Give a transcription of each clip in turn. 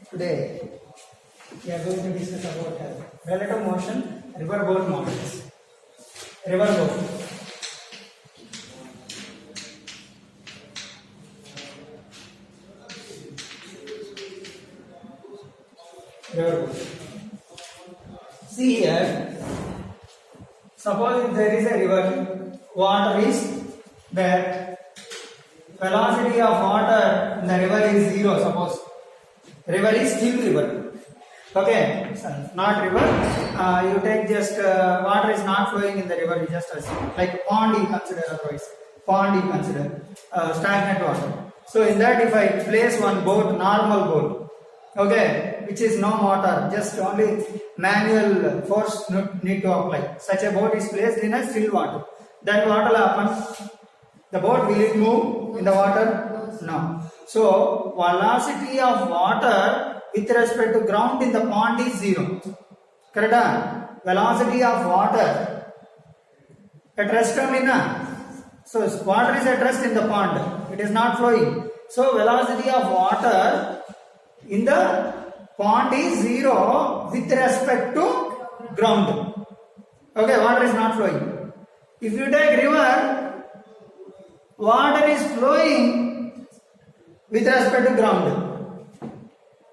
Today we are going to discuss about relative motion, river boat models. River boat. River boat. See here. Suppose if there is a river, water is there. Velocity of water in the river is 0. Suppose river is still river. Okay, not river. You take just water is not flowing in the river. You just assume like pond. You consider otherwise. Pond you consider stagnant water. So in that, if I place one boat, normal boat, okay, which is no motor, just only manual force need to apply. Such a boat is placed in a still water. Then what will happen? The boat, will it move in the water? No. So velocity of water with respect to ground in the pond is 0. Correct? Velocity of water at rest only na. So water is at rest in the pond. It is not flowing. So velocity of water in the pond is 0 with respect to ground. Okay, water is not flowing. If you take river, water is flowing with respect to ground.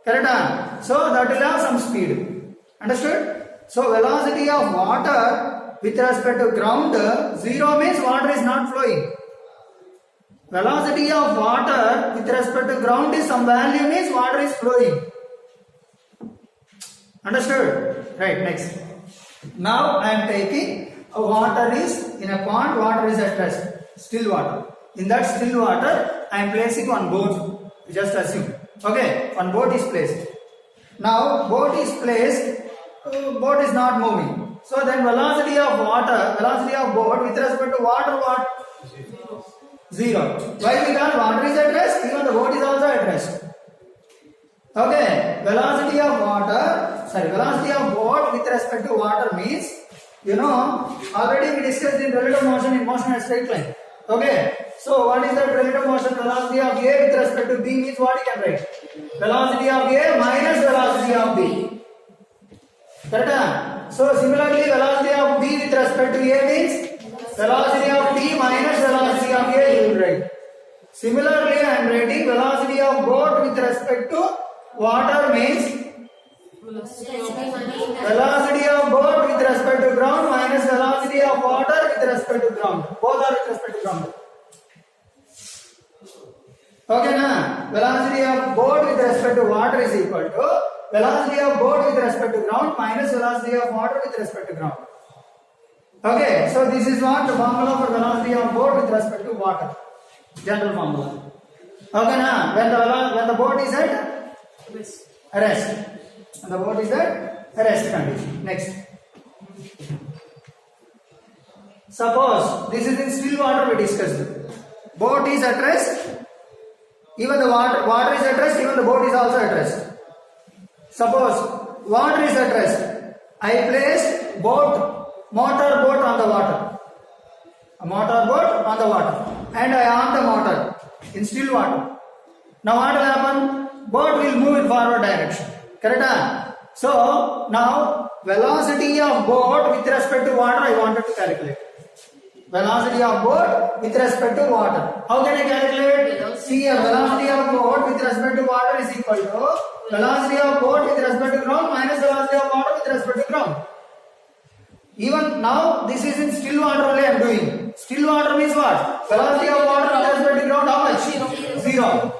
Correct? So that will have some speed. Understood? So velocity of water with respect to ground, 0 means water is not flowing. Velocity of water with respect to ground is some value means water is flowing. Understood? Right, next. Now I am taking water is in a pond, water is at rest. Still water. In that still water, I am placing one boat. Just assume. Okay, one boat is placed. Now, boat is placed, boat is not moving. So then velocity of water, velocity of boat with respect to water, what? 0. Why? Because water is at rest, even the boat is also at rest. Okay, velocity of water, velocity of boat with respect to water means, already we discussed in relative motion in motion at straight line. Okay, so what is that relative motion? Velocity of A with respect to B means what you can write? Velocity of A minus velocity of B. Correct? So similarly, velocity of B with respect to A means velocity of B minus velocity of A you will write. Similarly, I am writing velocity of boat with respect to water means velocity of boat with respect to ground minus velocity of water with respect to ground. Both are with respect to ground. Okay, na? Velocity of boat with respect to water is equal to velocity of boat with respect to ground minus velocity of water with respect to ground. Okay, so this is what the formula for velocity of boat with respect to water. General formula. Okay, na? When the boat is at rest. And the boat is at rest condition. Next. Suppose this is in still water we discussed. Boat is at rest. Even the water is at rest. Even the boat is also at rest. Suppose water is at rest. I placed motor boat on the water. A motor boat on the water. And I arm the motor in still water. Now what will happen? Boat will move in forward direction. Correct? So now velocity of boat with respect to water I wanted to calculate. Velocity of boat with respect to water. How can I calculate? See, a velocity of boat with respect to water is equal to velocity of boat with respect to ground minus velocity of water with respect to ground. Even now this is in still water only I am doing. Still water means what? Velocity of water with respect to ground how much? 0.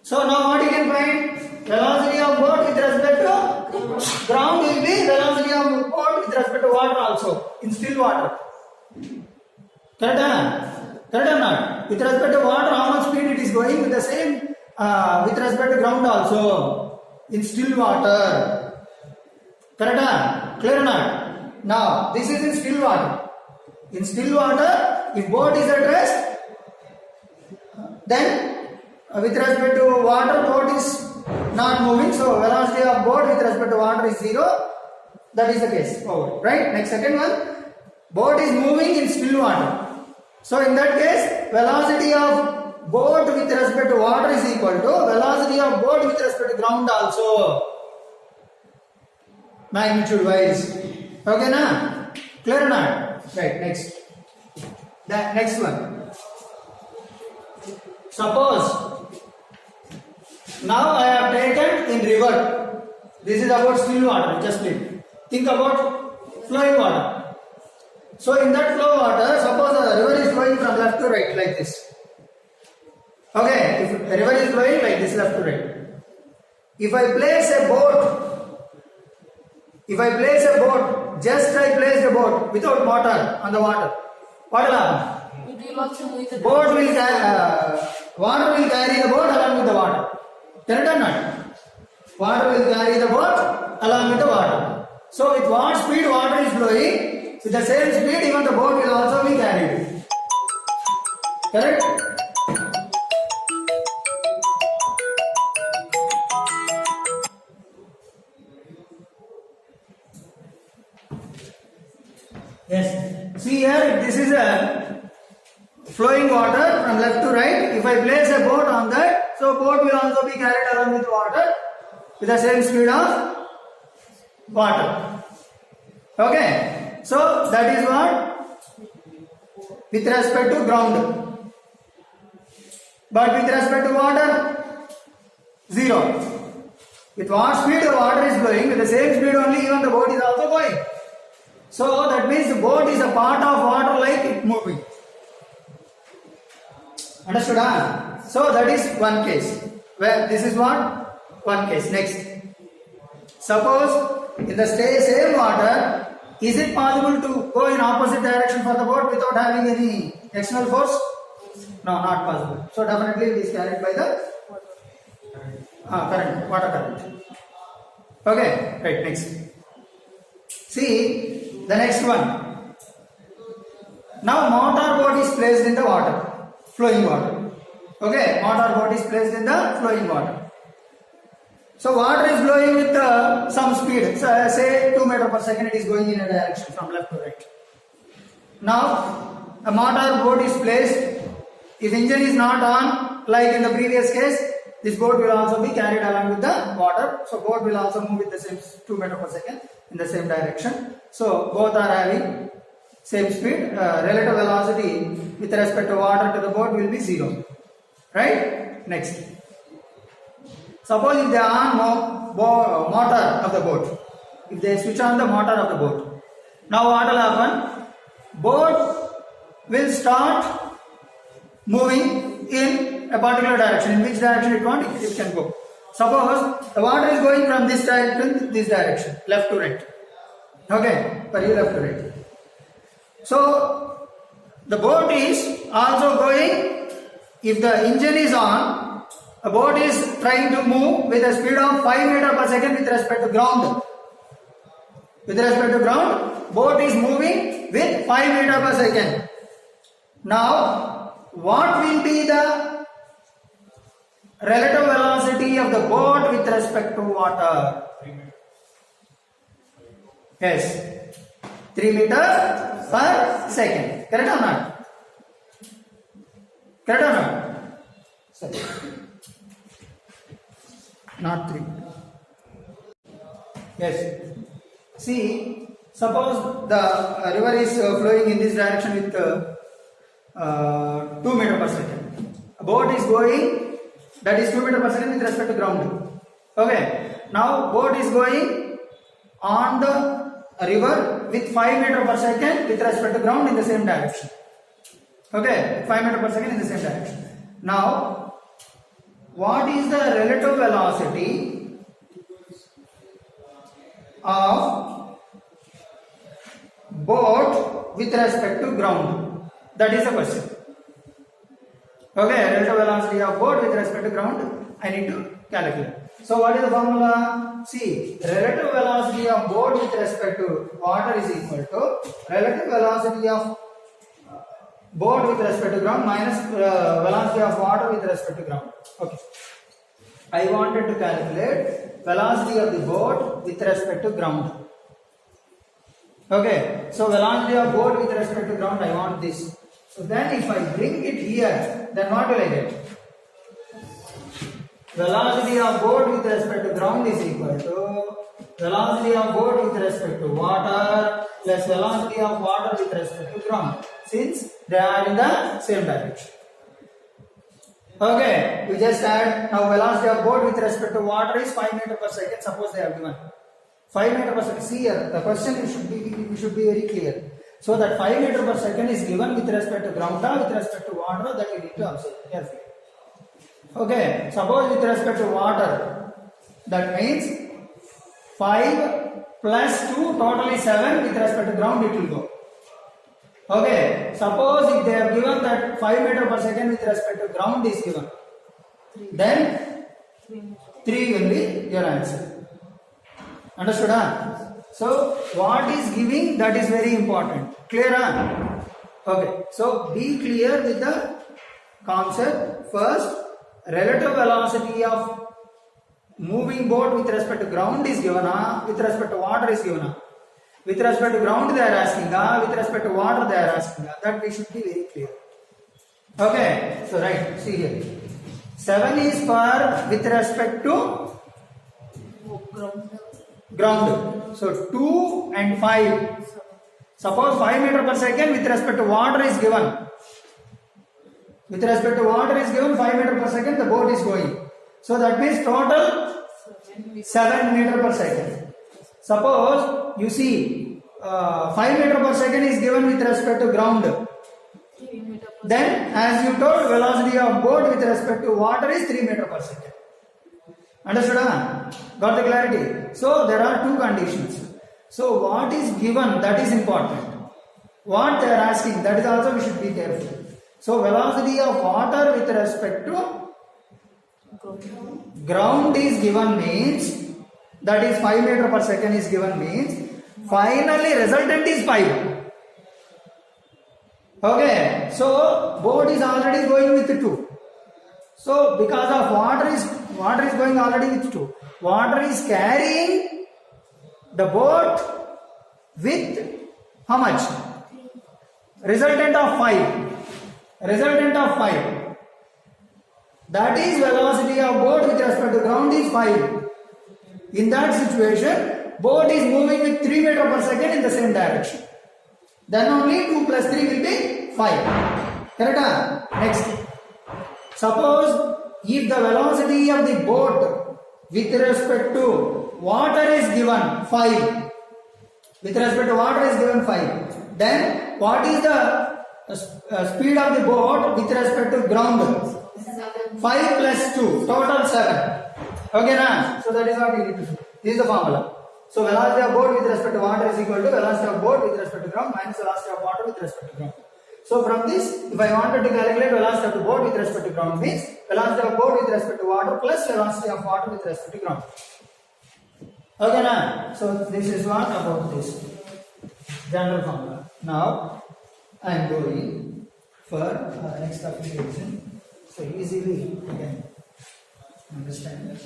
So now what you can find? Velocity of boat with respect to ground will be velocity of boat with respect to water also in still water. Correct or not? With respect to water, how much speed it is going? With the same with respect to ground also in still water. Correct? Clear or not? Now this is in still water. In still water, if boat is at rest, then with respect to water, boat is not moving, so velocity of boat with respect to water is 0. That is the case. Forward. Right? Next, second one. Boat is moving in still water. So in that case, velocity of boat with respect to water is equal to velocity of boat with respect to ground also. Magnitude wise. Okay, na? Clear or not? Right, next. The next one. Suppose now I have taken in river. This is about still water, just think about flowing water. So in that flow water, suppose the river is flowing from left to right like this. Okay, if the river is flowing like this left to right. If I place a boat, just I place the boat without motor on the water, what will happen? Water will carry the boat along with the water. Correct or not? Water will carry the boat along with the water. So with what speed water is flowing, with the same speed even the boat will also be carried. Correct? Yes. See here, if this is a flowing water from left to right, if I place a boat on that, so boat will also be carried along with water with the same speed of water. Okay. So that is what with respect to ground. But with respect to water, 0. With what speed the water is flowing, with the same speed only even the boat is also going. So that means the boat is a part of water like it moving. Understood? So that is one case. Where this is what? One case. Next. Suppose in the same water, is it possible to go in opposite direction for the boat without having any external force? No, not possible. So definitely it is carried by the current, water current. Okay, right, next. See the next one. Now motor boat is placed in the water, flowing water. Okay, motor boat is placed in the flowing water. So water is flowing with some speed. So say 2 meters per second, it is going in a direction from left to right. Now a motor boat is placed. If engine is not on, like in the previous case, this boat will also be carried along with the water. So boat will also move with the same 2 meters per second in the same direction. So both are having same speed. Relative velocity with respect to water to the boat will be 0. Right? Next. Suppose if they are on motor of the boat, if they switch on the motor of the boat, now what will happen? Boat will start moving in a particular direction. In which direction it can go. Suppose the water is going from this direction to this direction, left to right. Okay, for you left to right. So the boat is also going, if the engine is on, a boat is trying to move with a speed of 5 meters per second with respect to ground. With respect to ground, boat is moving with 5 meters per second. Now, what will be the relative velocity of the boat with respect to water? Yes, 3 meters per second. Correct or not? Correct or not? Sorry. Not 3. Yes. See, suppose the river is flowing in this direction with 2 meters per second. A boat is going, that is 2 meters per second with respect to ground. Okay. Now boat is going on the river with 5 meters per second with respect to ground in the same direction. Okay. 5 meters per second in the same direction. Now, what is the relative velocity of boat with respect to ground? That is the question. Okay, relative velocity of boat with respect to ground, I need to calculate. So what is the formula? See, relative velocity of boat with respect to water is equal to relative velocity of boat with respect to ground minus velocity of water with respect to ground. Okay. I wanted to calculate velocity of the boat with respect to ground. Okay. So velocity of boat with respect to ground, I want this. So then if I bring it here, then what will I get? velocity of boat with respect to ground is equal to velocity of boat with respect to water plus velocity of water with respect to ground, since they are in the same direction. Okay, we just add. Now velocity of boat with respect to water is 5 meters per second. Suppose they have given 5 meters per second. See here, the question should be very clear. So that 5 meters per second is given with respect to ground or with respect to water, that you need to observe carefully. Okay, suppose with respect to water, that means 5 plus 2 totally 7, with respect to ground it will go. Okay, suppose if they have given that 5 meters per second with respect to ground is given, then 3 will be your answer. Understood? So what is giving, that is very important. Clear? Okay, so be clear with the concept. First, relative velocity of moving boat with respect to ground is given, with respect to water is given. With respect to ground they are asking, with respect to water they are asking. That we should be very clear. Okay, so right, see here. 7 is for with respect to ground. So 2 and 5. Suppose 5 meters per second with respect to water is given. With respect to water is given 5 meters per second, the boat is going. So that means total 7 meters per second. Suppose you see 5 meters per second is given with respect to ground. Then as you told, velocity of boat with respect to water is 3 meters per second. Understood? Got the clarity? So there are two conditions. So what is given, that is important. What they are asking, that is also we should be careful. So velocity of water with respect to ground is given means, that is 5 meters per second is given means, finally resultant is 5. Okay, so boat is already going with 2. So because of water is going already with 2. Water is carrying the boat with how much? Resultant of 5. Resultant of 5. That is velocity of boat with respect to ground is 5. In that situation, boat is moving with 3 meters per second in the same direction. Then only 2 plus 3 will be 5. Correct? Next. Suppose if the velocity of the boat with respect to water is given 5. With respect to water is given 5. Then what is the speed of the boat with respect to ground? 5 plus 2, total 7. Okay, na? So that is what you need to do. This is the formula. So velocity of boat with respect to water is equal to velocity of boat with respect to ground minus velocity of water with respect to ground. So from this, if I wanted to calculate velocity of the boat with respect to ground means velocity of boat with respect to water plus velocity of water with respect to ground. Okay, na? So this is what about this general formula. Now I am going for next application. So easily you can understand that.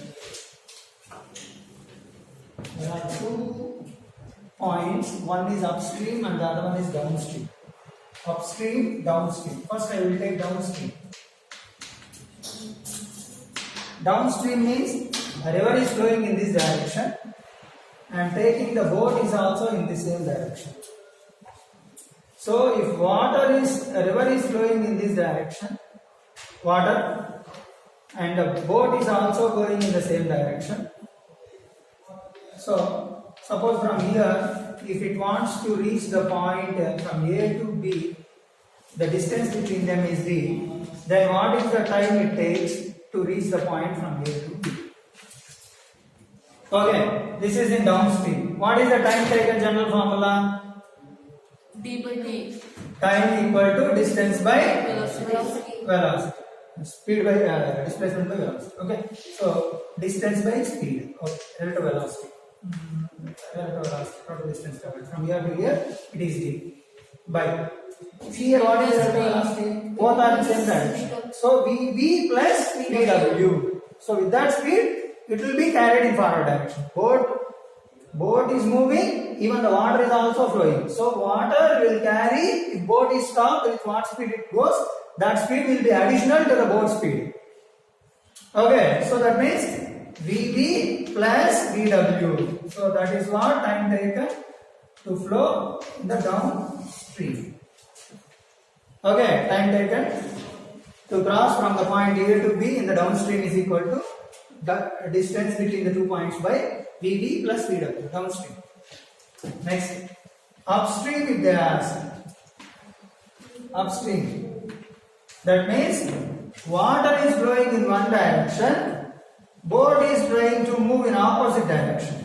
There are 2 points. One is upstream and the other one is downstream. Upstream, downstream. First I will take downstream. Downstream means a river is flowing in this direction and taking the boat is also in the same direction. So if a river is flowing in this direction, water, and the boat is also going in the same direction. So suppose from here, if it wants to reach the point from A to B, the distance between them is D, then what is the time it takes to reach the point from A to B? Okay, this is in downstream. What is the time taken general formula? D by D. Time equal to distance by Velocity. velocity. Speed by displacement by velocity. Okay, so distance by speed. Okay, relative velocity. Relative velocity, total distance covered. From here to here, it is d. By. See here, what is relative velocity? Both are in same direction. So v plus vw. So with that speed, it will be carried in forward direction. Boat is moving, even the water is also flowing. So water will carry, if boat is stopped, with what speed it goes, that speed will be additional to the boat speed. Okay, so that means VB plus VW. So that is what time taken to flow in the downstream. Okay, time taken to cross from the point A to B in the downstream is equal to the distance between the 2 points by VB plus VW downstream. Next, upstream if they ask. Upstream. That means water is flowing in one direction, boat is trying to move in opposite direction.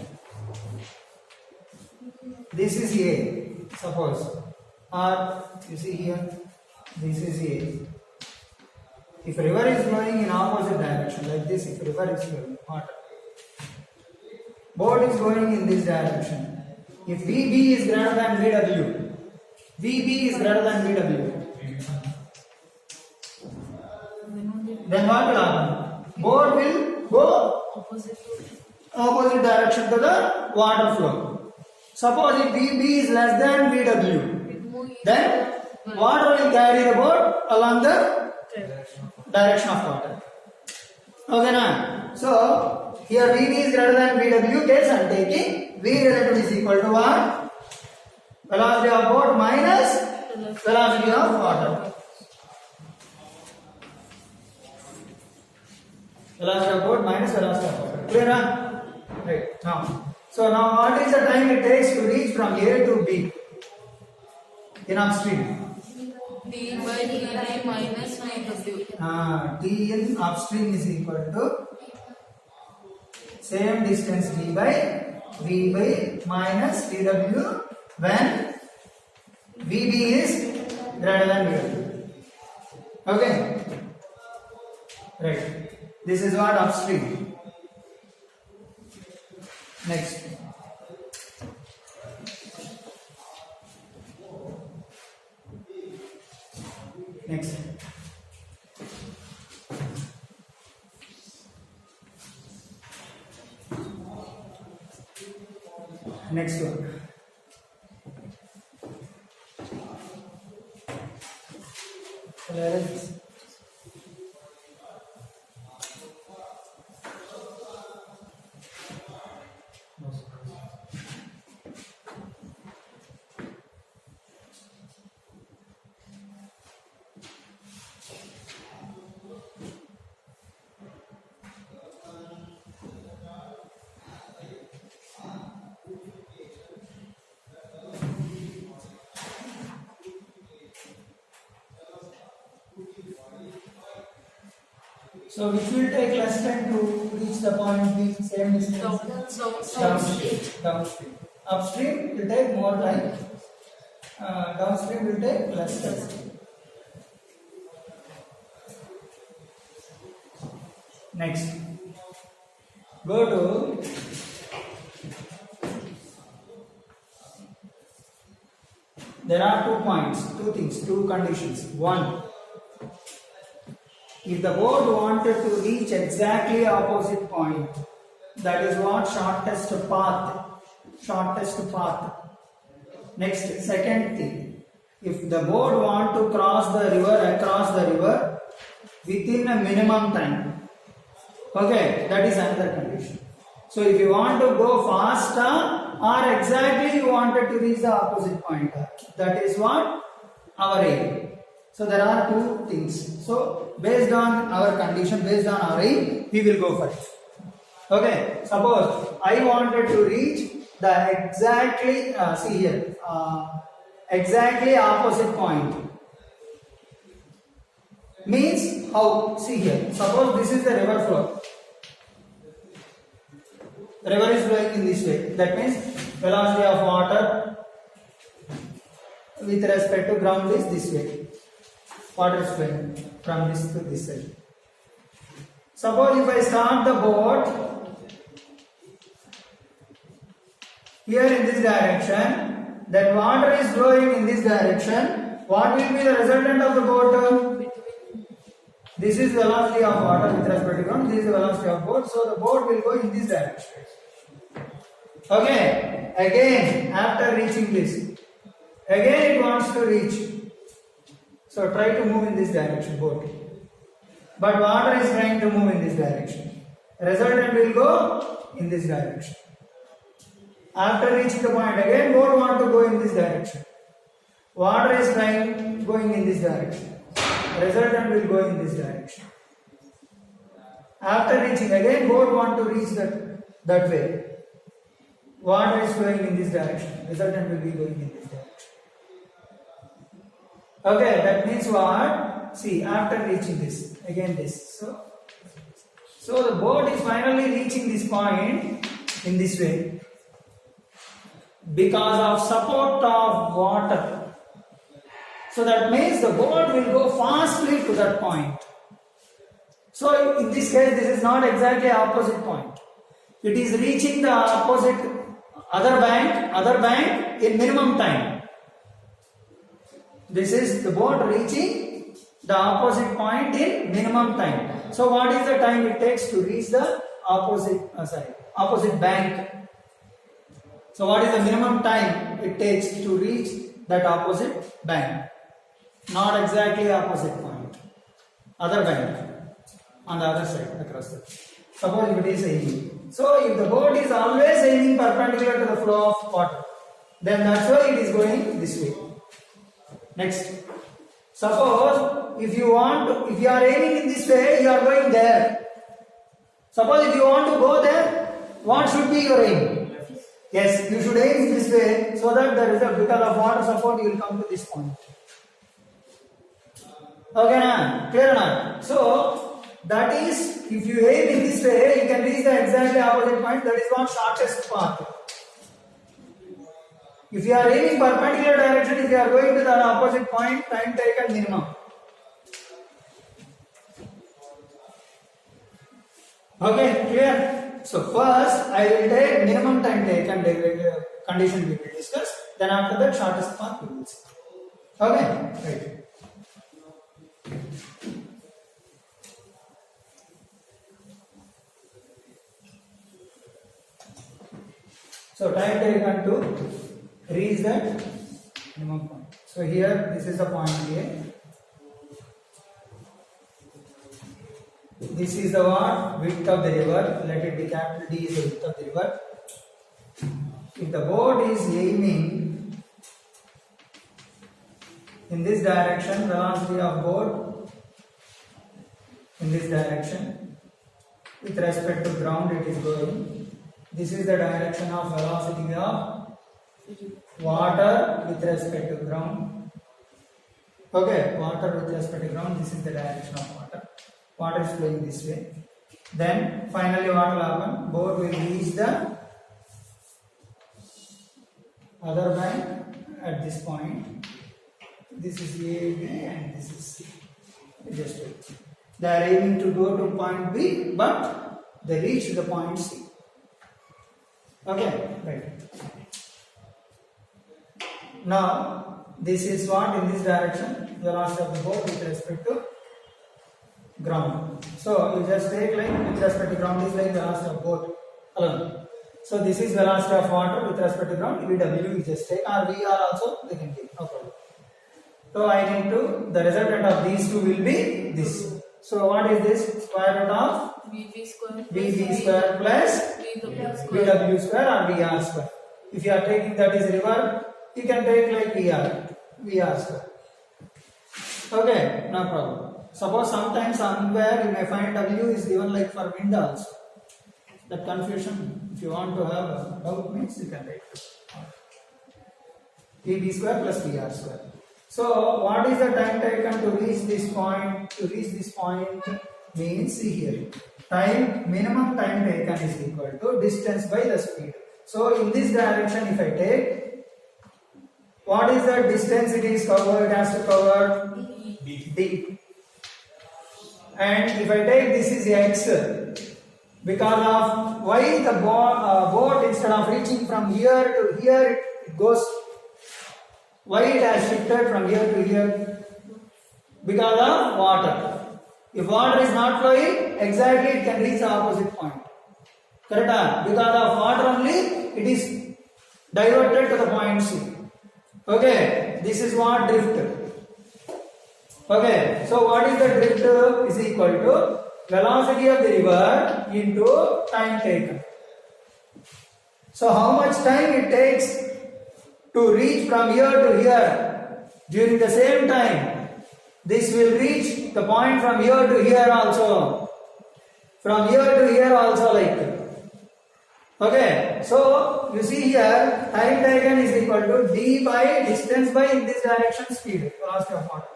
This is A, suppose, or you see here, this is A. If river is flowing in opposite direction, like this, if river is flowing, water, boat is going in this direction. If VB is greater than VW, VB is greater than VW, then what will happen? Boat will go opposite direction to the water flow. Suppose if VB is less than VW, then water will carry the boat along the direction of water. Okay, now, so here VB is greater than VW, case I am taking V relative is equal to what? Velocity of boat minus velocity of water. Velocity of boat minus velocity of water. Clear? Right. Now, so now what is the time it takes to reach from A to B in upstream? D by dt minus VW. T in upstream is equal to same distance D by V by minus VW when VB is greater than VW. Okay? Right. This is what upstream. Next. Next. Next one. So which will take less time to reach the point B, same distance? Downstream. Upstream will take more time. Downstream will take less time. Next. Go to there are 2 points, 2 things, 2 conditions. One, if the boat wanted to reach exactly opposite point, that is what shortest path. Shortest path. Next, second thing, if the boat want to cross the river, across the river within a minimum time. Okay, that is another condition. So if you want to go faster or exactly you wanted to reach the opposite point, that is what our aim. So there are 2 things. So based on our condition, based on our aim, we will go for it. Okay, suppose I wanted to reach the exactly, see here, exactly opposite point. Means how? See here, suppose this is the river flow. The river is flowing in this way. That means velocity of water with respect to ground is this way. Water is flowing from this to this side. Suppose if I start the boat here in this direction, then water is flowing in this direction. What will be the resultant of the boat? This is velocity of water with respect to ground. This is the velocity of boat. So the boat will go in this direction. Okay. Again, after reaching this, again it wants to reach. So try to move in this direction, boat. but water is trying to move in this direction. Resultant will go in this direction. After reaching the point, again boat want to go in this direction. Water is trying going in this direction. Resultant will go in this direction. After reaching, again boat want to reach that way. Water is flowing in this direction. Resultant will be going in this direction. Okay, that means what? See, after reaching this, again this. So the boat is finally reaching this point in this way because of support of water. So that means the boat will go fastly to that point. So in this case, this is not exactly opposite point. It is reaching the opposite other bank in minimum time. This is the boat reaching the opposite point in minimum time. So what is the time it takes to reach the opposite bank? So what is the minimum time it takes to reach that opposite bank? Not exactly opposite point. Other bank on the other side across the. Suppose if it is aiming. So if the boat is always aiming perpendicular to the flow of water, then that's why it is going this way. Next. Suppose if you are aiming in this way, you are going there. Suppose if you want to go there, what should be your aim? Yes, you should aim in this way so that the result, because of water support, you will come to this point. Okay, na? Clear or not? So that is, if you aim in this way, you can reach the exactly opposite point. That is what shortest path. If you are aiming perpendicular direction, if you are going to the opposite point, time taken minimum. Okay, clear? So first, I will take minimum time taken condition we will discuss. Then after that, shortest path we will see. Okay, right. So time taken to reach that minimum point. So here, this is the point A. This is the what? Width of the river. Let it be capital D is the width of the river. If the boat is aiming in this direction, velocity of boat in this direction, with respect to ground it is going. This is the direction of velocity of water with respect to ground. Okay, water with respect to ground, this is the direction of water. Water is flowing this way. Then finally what will happen? Boat will reach the other bank at this point. This is A, B and this is C. Just wait. They are aiming to go to point B, but they reach the point C. Okay, right. Now, this is what in this direction, velocity of the boat with respect to ground. So, you just take like with respect to ground is like velocity of boat alone. So, this is velocity of water with respect to ground, VW you just take, or VR also they can take, no problem. So, I need to, the resultant of these two will be this. So, what is this? Square root of VB square plus VW square or VR square. If you are taking that is river, you can take like VR square. Okay, no problem. Suppose sometimes somewhere you may find W is given like for wind also. That confusion, if you want to have a doubt means you can write VB square plus VR square. So what is the time taken to reach this point? To reach this point means, see here, time, minimum time taken is equal to distance by the speed. So in this direction if I take, what is the distance it is covered? It has to cover D. And if I take this is X, because of why the boat instead of reaching from here to here it goes, why it has shifted from here to here? Because of water. If water is not flowing, exactly it can reach the opposite point. Correct? Because of water only, it is diverted to the point C. Okay, this is what drift. Okay, so what is the drift is equal to velocity of the river into time taken. So how much time it takes to reach from here to here during the same time? This will reach the point from here to here also. From here to here also like. Okay, so you see here time taken is equal to d by distance by in this direction speed, velocity of water.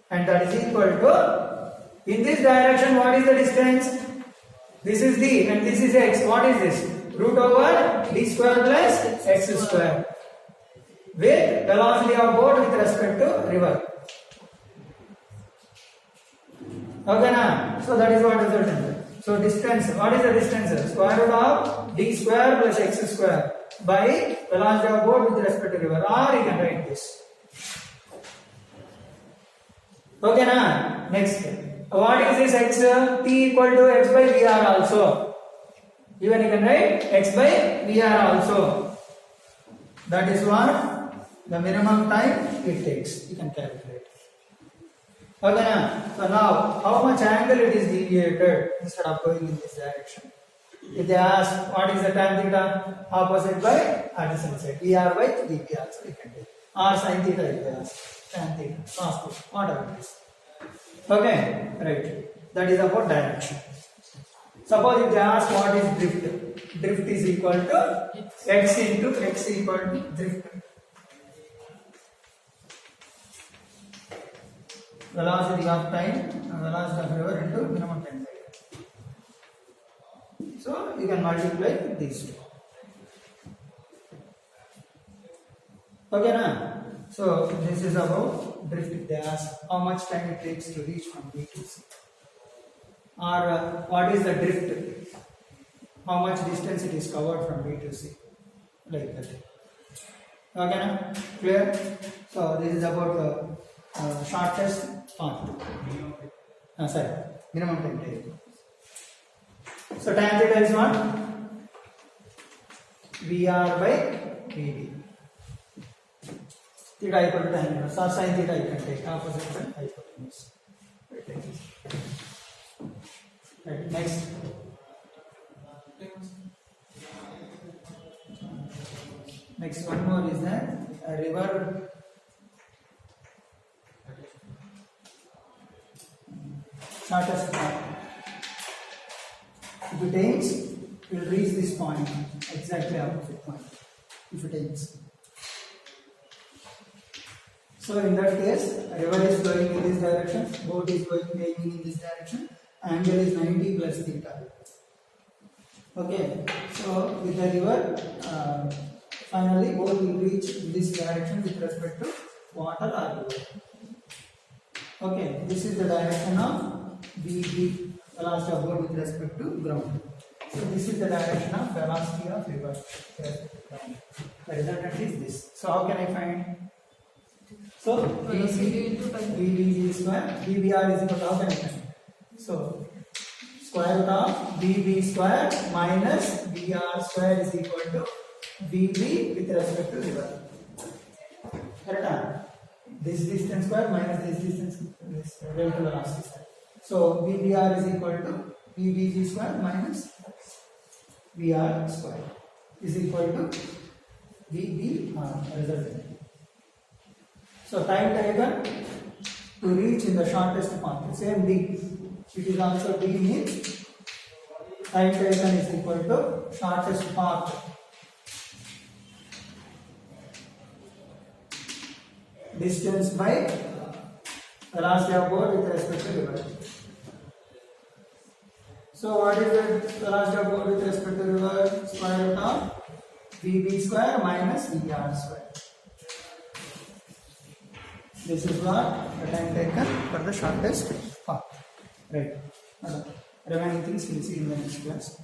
And that is equal to, in this direction what is the distance? This is d and this is x. What is this? Root over d square plus x square. With velocity of boat with respect to river. Okay na? So that is what is the result. So distance, what is the distance? Square root of d square plus x square by velocity of boat with respect to river. Or you can write this. Okay na? Next. What is this x? T equal to x by VR also. Even you can write x by VR also. That is what the minimum time it takes. You can calculate. Okay na? So now, how much angle it is deviated instead of going in this direction? If they ask what is the tan theta opposite by adjacent side, VR by dp also you can take. Or sin theta if they ask, tan theta, cos theta, whatever it is. Okay, right. That is about direction. Suppose if they ask what is drift, drift is equal to x into x equal to drift. Velocity of time, velocity of river into minimum time taken. So you can multiply these two. Okay na? So this is about drift. If they ask how much time it takes to reach from B to C. Or what is the drift? How much distance it is covered from B to C. Like that. Okay na? Clear? So this is about the shortest path. Sorry, minimum time taken. So tan theta is what? VR by VB. Theta equal to tan theta. So sin theta you can take opposite side hypotenuse. Right, next. Next one more is that a river shortest path. If it ends, it will reach this point, exactly opposite point. If it ends. So in that case, a river is flowing in this direction, boat is going aiming in this direction, angle is 90 plus theta. Okay, so with the river, finally boat will reach in this direction with respect to water or river. Okay, this is the direction of VB, velocity of boat with respect to ground. So this is the direction of velocity of river with respect to ground. The resultant is this. So how can I find? So VB square, VBR is equal to, how can I find? So square root of VB square minus VR square is equal to VB with respect to river. Correct? This distance square minus this distance, this relative velocity square. So VBR is equal to VBG square minus VR square is equal to VBR resultant. So time taken to reach in the shortest path, same D. It is also D means time taken is equal to shortest path. Distance by velocity of boat with respect to river. So what is the velocity of boat with respect to river? Square root of VB square minus VR square. This is what the time taken for the shortest path. Right. Remaining things we'll see in the next class.